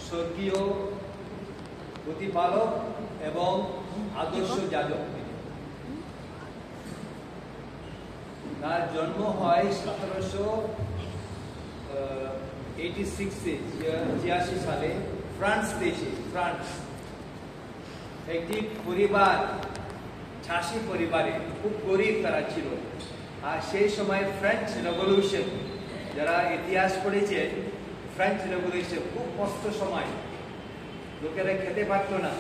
স্বর্গীয় প্রতিপালক এবং আদর্শ যাজক। তার জন্ম হয় 1786 সালে ফ্রান্স দেশে। ফ্রান্স একটি পরিবার, চাষি পরিবারে, খুব গরিব তারা ছিল। আর সেই সময় ফ্রেঞ্চ রেভলিউশন, যারা ইতিহাস পড়েছে, ফ্রেঞ্চ রেভলিউশন খুব কষ্ট সময়। লোকেরা খেতে পারত না,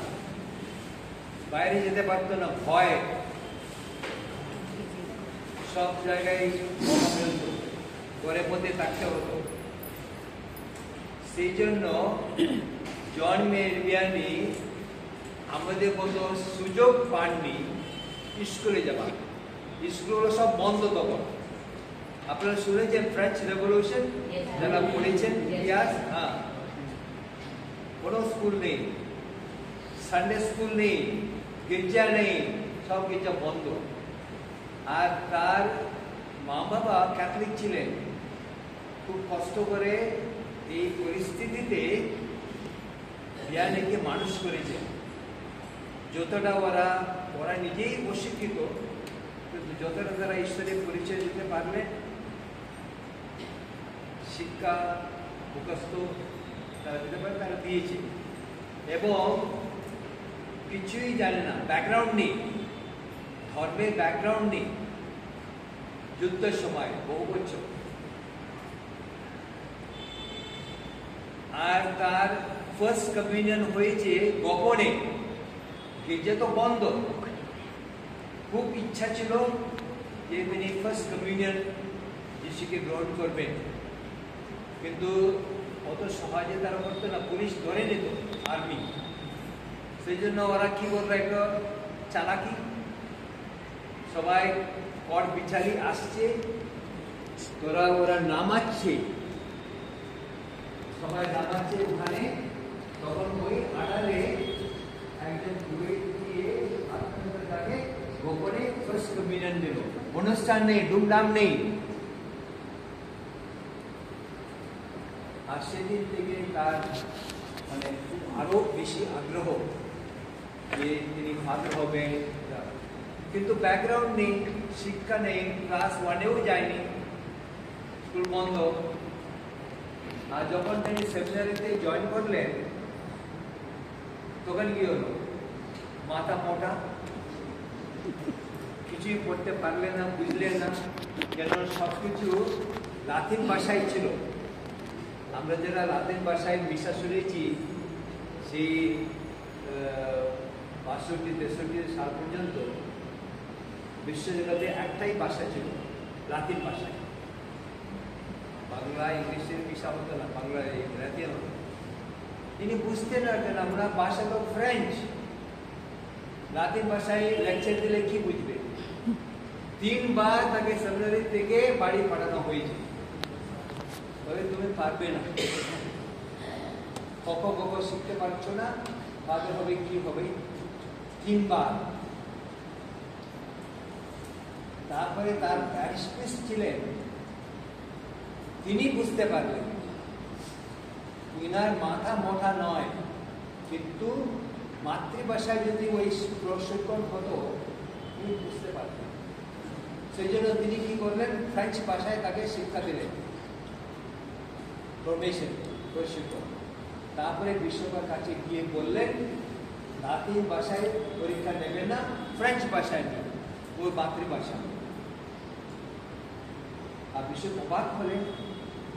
বাইরে যেতে পারত না, ভয়, সব জায়গায় বোমা ফেলত, ঘরের মধ্যে থাকতে হতো। সেই জন্য জন মেহেরবিয়ানি আমাদের মতো সুযোগ পাননি স্কুলে যাবার। স্কুলগুলো সব বন্ধ তখন। আপনারা শুনেছেন ফ্রেঞ্চ রেভলিউশন, যারা পড়েছেন ইতিহাস? হ্যাঁ, কোনো স্কুল নেই, সানডে স্কুল নেই, গির্জা নেই, সব গির্জা বন্ধ। আর তার মা বাবা ক্যাথলিক ছিলেন। খুব কষ্ট করে এই পরিস্থিতিতে বিয়ানিকে মানুষ করেছেন। যতটা ওরা নিজেই অশিক্ষিত, কিন্তু যতটা তারা ঈশ্বরের পরিচয় দিতে পারলেন, শিক্ষা মুখস্থ তারা দিতে পারে, তারা দিয়েছে। এবং কিছুই জানে না, ব্যাকগ্রাউন্ড নেই, ধর্মের ব্যাকগ্রাউন্ড নেই। যুদ্ধের সময় বহু বছর। আর তার ফার্স্ট কমিউনিয়ন হয়েছে গোপনে, গির্জা তো বন্ধ। খুব ইচ্ছা ছিল যে তিনি ফার্স্ট কমিউনিয়ন যিশুকে গ্রহণ করবেন, কিন্তু অত সহজে তারা করতো না, পুলিশ ধরে নিত, আর্মি। সেই জন্য ওরা কি করলো, একটা চালাকি, সবাই কট বিছালি আসছে, ওরা নামাচ্ছে, সবাই নামাচ্ছে ওখানে। তখন ওই আড়ালে একজন তাকে গোপনে ফার্স্ট কমিউনিয়ন দিল। অনুষ্ঠান নেই, ধুমধাম নেই। আর সেদিন থেকে তার মানে আরো বেশি আগ্রহ যে তিনি ফাদার হবেন। কিন্তু ব্যাকগ্রাউন্ড নেই, শিক্ষা নেই, ক্লাস 1-এও যায়নি, স্কুল বন্ধ। আর যখন তিনি সেমিনারিতে জয়েন করলেন, তখন কি হলো, মাথা মোটা, কিছুই পড়তে পারলেন না, বুঝলেন না, কেন সবকিছু লাতিন ভাষায় ছিল। আমরা যারা লাতিন ভাষায় মিশা শুনেছি, সেই 62-63 সাল পর্যন্ত বিশ্বজগতে একটাই ভাষা ছিল, লাতিন ভাষায়। বাংলা ইংলিশের মিশা হতো না, বাংলা ইংরাজি হতো। তিনি বুঝতেন না, কেন আমরা ভাষা তো ফ্রেঞ্চ, লাতিন ভাষায় লেকচার দিলে কি বুঝবে। 3 বার তাকে সেমিনারি থেকে বাড়ি পাঠানো হয়েছে। তবে তুমি পারবে না, কক শিখতে পারছো না, ফাদার হবে কি হবে, 3 বার। তারপরে তার প্যারিশ প্রিস্ট ছিলেন, তিনি বুঝতে পারলেন ইনার মাথা মোটা নয়, কিন্তু মাতৃভাষায় যদি ওই প্রশিক্ষণ হতো, তিনি বুঝতে পারতেন। সেই জন্য তিনি কি করলেন, ফ্রেঞ্চ ভাষায় তাকে শিক্ষা দিলেন, প্রশিক্ষণ। তারপরে বিশ্বকার কাছে গিয়ে বললেন, লাতিন ভাষায় পরীক্ষা নেবে না, ফ্রেঞ্চ ভাষায় নেবে, ওর মাতৃভাষা। আর বিশ্ব অবাক হলেন,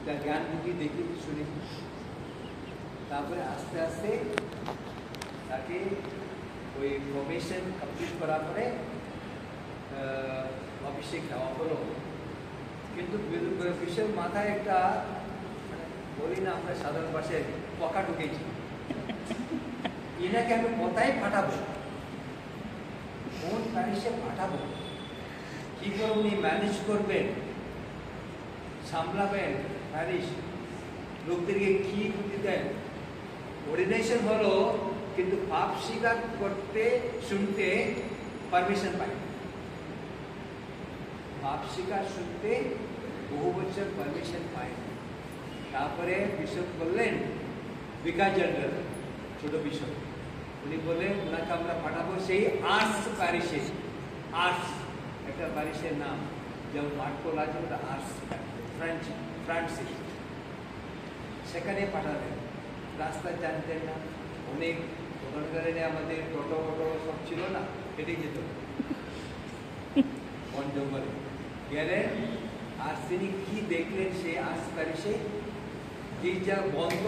তার জ্ঞান বুদ্ধি দেখে শুনে। তারপরে আস্তে আস্তে তাকে ওই প্রফেশন কমপ্লিট করার পরে অভিষেক দেওয়া হলো। কিন্তু বিশ্বের মাথায় একটা, বলি না আমরা সাধারণ ভাষায়, পকা ঢুকেছি। এনাকে আমি কোথায় পাঠাবো, কোন প্যারিসে পাঠাবো, কি করে উনি ম্যানেজ করবেন, সামলাবেন প্যারিস, লোকদেরকে কি বুদ্ধি দেন। অর্ডিনেশন হলো, কিন্তু পাপ স্বীকার করতে শুনতে পারমিশন পাই। পাপ স্বীকার শুনতে বহু বছর পারমিশন পাই। তারপরে বিশপ বললেন বিকাশ জেনারেল ছোট বিষয় উনি বললেন ওনাকে আমরা পাঠাবো সেই আর্টস প্যারিসে। আর্টস একটা প্যারিসের নাম, যেমন মার্কোল আছে ওটা আর্টস, ফ্রান্সে সেখানে পাঠালেন। রাস্তা জানতেন না, অনেক ওখানকার আমাদের টোটো ফটো সব ছিল না, হেঁটে যেত বন জঙ্গলে গেলেন। আর তিনি কি দেখলেন সে আর্টস প্যারিসে, গির্জা বন্ধ,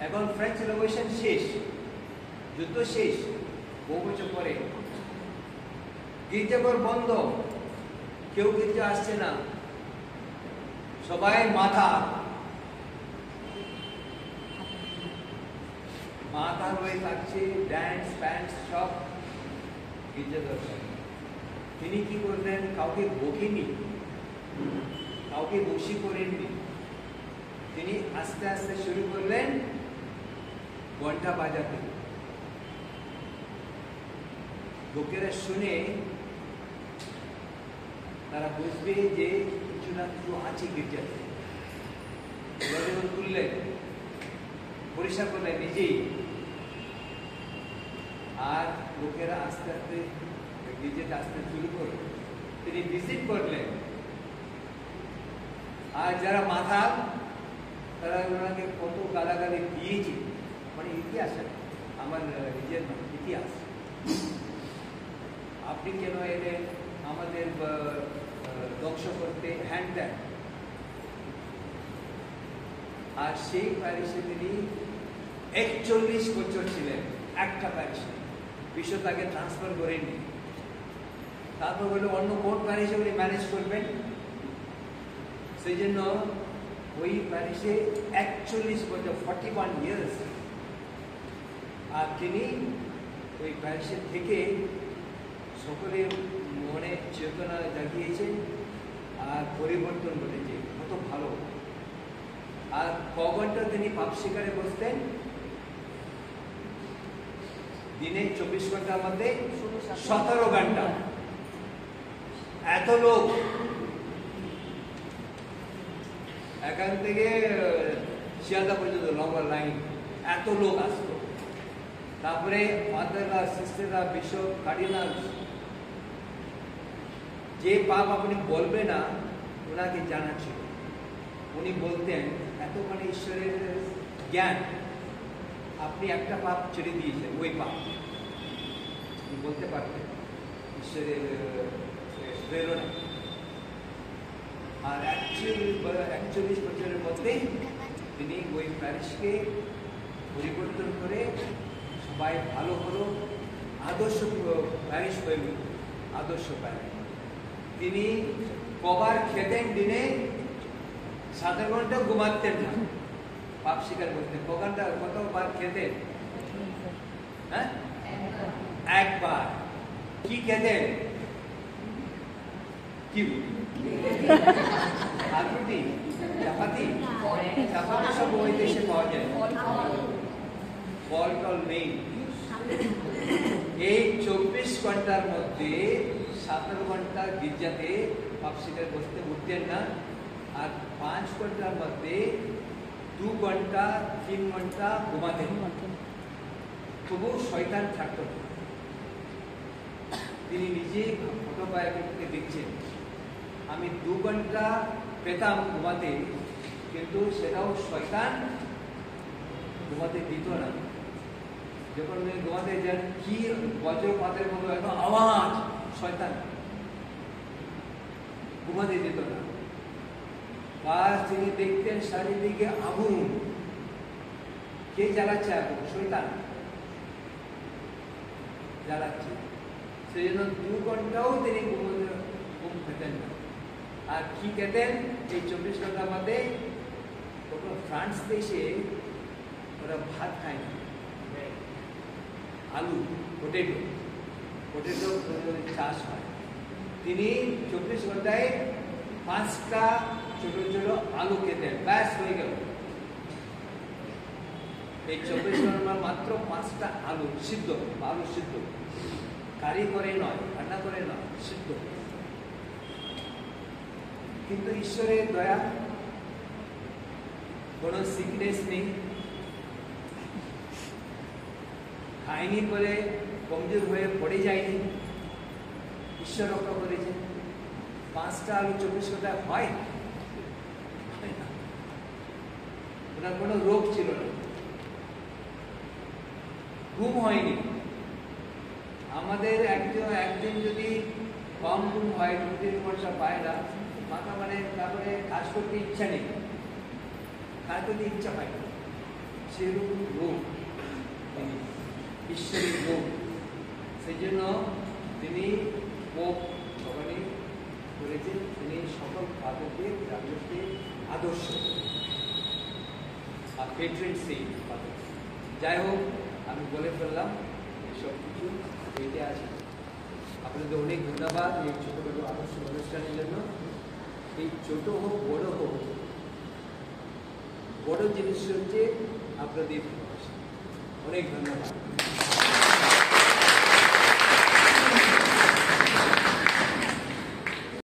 এখন ফ্রেঞ্চ রেভলিউশন শেষ, যুদ্ধ শেষ, বহু বছর পরে গির্জাঘর বন্ধ, কেউ গির্জা আসছে না, সবাই মাথা হয়ে থাকছে, ড্যান্স প্যান্স সব গির্জাঘর। তিনি কি করলেন, কাউকে বকেনি, কাউকে বসি করেননি, তিনি আস্তে আস্তে শুরু করলেন ঘন্টা বাজাতে। লোকেরা শুনে তারা বুঝবে যে কিছু না কিছু আছে গির্জাতে। তুললেন, পরিষ্কার করলেন নিজেই, আর লোকেরা আস্তে আস্তে গির্জাতে আসতে শুরু করল। তিনি ভিজিট করলেন, আর যারা মাথা তারা ওনাকে কত গালাগালি দিয়েছে, মানে ইতিহাস, আমার নিজের ইতিহাস। আপনি কেন এলেন আমাদের ধ্বংস করতে, হ্যান্ড দেন। আর সেই প্যারিসে তিনি 41 বছর ছিলেন, একটা প্যারিসে, বিশ্ব তাকে ট্রান্সফার করেননি। তারপর বললো অন্য কোন প্যারিসে উনি ম্যানেজ করবেন, সেই জন্য ওই প্যারিসে 41 বছর, 41 ইয়ার্স। আর তিনি ওই প্যারিসের থেকে সকলের মনে চেতনা জাগিয়েছেন আর পরিবর্তন ঘটেছে, কত ভালো। আর ক ঘন্টা তিনি পাপ শিকারে বসতেন, দিনে 24 ঘন্টার মধ্যে 17 ঘন্টা। এত লোক, এখান থেকে শিয়ালদা পর্যন্ত লম্বা লাইন, এত লোক আসতো। তারপরে ফাদাররা, সিস্টাররা, বিশপ, কার্ডিনাল, যে পাপ আপনি বলবে না ওনাকে জানা ছিল। উনি বলতেন এত মানে ঈশ্বরের জ্ঞান, আপনি একটা পাপ ছেড়ে দিয়েছেন, ওই পাপ বলতে পারতেন, ঈশ্বরের প্রেরণা। আর 41 বছরের মধ্যেই তিনি ওই প্যারিসকে পরিবর্তন করে সবাই ভালো হলো, আদর্শ প্যারিস হয়ে গেল, আদর্শ প্যারিস। তিনি কবার খেতেন দিনে, 7 ঘন্টা ঘুমাতেন না, পাপ স্বীকার করতেন। কতবার খেতেন? হ্যাঁ, একবার। কি খেতেন? কি আলুটি, চাপাতি, চাপাতি সব ওই দেশে পাওয়া যায়, ফল টল নেই। এই 24 ঘন্টার মধ্যে 17 ঘন্টা গির্জাতে পাপ স্বীকার করতে উঠতেন না, আর 5 ঘন্টার মধ্যে 2 ঘন্টা 3 ঘন্টা ঘুমাতেন। তবু শয়তান থাকত। তিনি নিজেই অটোবায়োগ্রাফিতে দেখছেন, আমি 2 ঘন্টা পেতাম ঘুমাতে, কিন্তু সেটাও শয়তান ঘুমাতে দিত না। যখন উনি ঘুমাতে যান, কি বজ্রপাতের মতো একদম আওয়াজ, শয়তান ঘুমাতে দিত না। বাস তিনি দেখতেন চারিদিকে আগুন, কে জ্বালাচ্ছে আগুন? শয়তান জ্বালাচ্ছে। সেই জন্য 2 ঘন্টাও তিনি ঘুম খেতেন না। আর কি খেতেন এই 24 ঘন্টার মধ্যে? তখন ফ্রান্স দেশে ওরা ভাত খায় না, আলু, পোটেটো চাষ হয়। তিনি 24 ঘন্টায় 5টা ছোট ছোট আলু খেতেন, ব্যাস হয়ে গেল। এই 24 ঘন্টার মাত্র 5টা আলু সিদ্ধ, আলু সিদ্ধ, কারি করে নয়, রান্না করে নয়, সিদ্ধ। কিন্তু ঈশ্বরের দয়া, কোনো সিকনেস নেই, খায়নি বলে কমজোর হয়ে পড়ে যায়নি, ঈশ্বর রক্ষা করেছে। 5টা আলু 24 ঘন্টায় হয় না, ওনার কোনো রোগ ছিল না, ঘুম হয়নি। আমাদের একদিন যদি কম ঘুম হয়, 2-3 ঘন্টা পায় না, মাথা মানে তারপরে কাজ করতে ইচ্ছা নেই, কাজ করতে ইচ্ছা হয় না, সেরকম রোগ ঈশ্বরের রোগ। সেই জন্য তিনি পোপ ভবানী করেছেন, তিনি সকল পাদকে রাজত্বে আদর্শ আর পেট্রেন সেই পাদক। যাই হোক, আমি বলে ফেললাম সব কিছু বইতে আছে। আপনাদের অনেক ধন্যবাদ এই ছোটোখাটো আদর্শ অনুষ্ঠানের জন্য। এই ছোট হোক বড় হোক, বড় জিনিস হচ্ছে আপনাদের অনেক ধন্যবাদ।